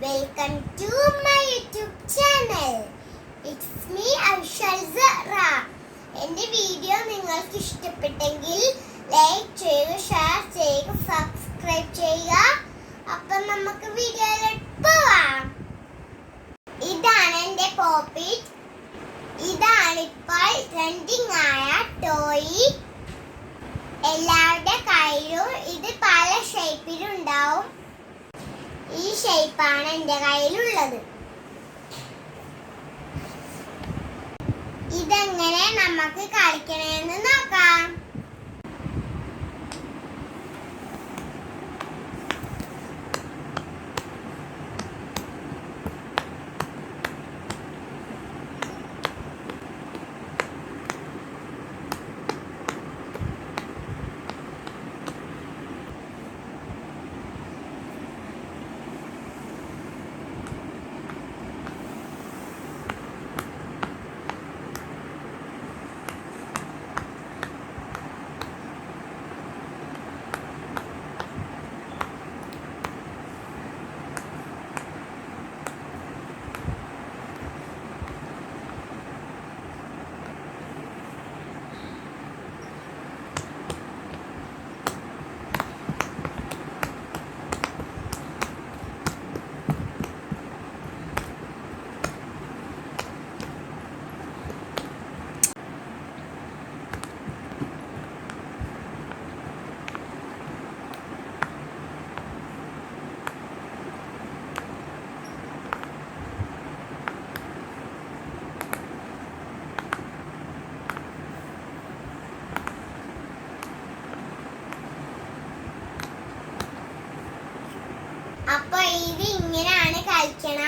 Welcome to my YouTube channel. It's me Arshal Zara. എൻ്റെ video നിങ്ങൾക്ക് ഇഷ്ടപ്പെട്ടെങ്കിൽ like ചെയ്യുക, ഷെയർ ചെയ്യുക, സബ്സ്ക്രൈബ് ചെയ്യുക. അപ്പോൾ നമുക്ക് വീഡിയോയിലേക്ക് പോവാം. ഇതാണ് എൻ്റെ പോപ്പിറ്റ്. ഇതാണ് ഇപ്പോൾ ട്രെൻഡിങ് ആയ ടോയ്. എല്ലാവരുടെ കയ്യിലും ഇത് പല ഷേപ്പിലുണ്ടാവും. ഈ ഷേപ്പാണ് എൻ്റെ കയ്യിലുള്ളത്. ഇതെങ്ങനെ നമുക്ക് കളിക്കണമെന്ന് നോക്കാം. അപ്പോൾ ഇത് ഇങ്ങനെയാണ് കളിക്കണം.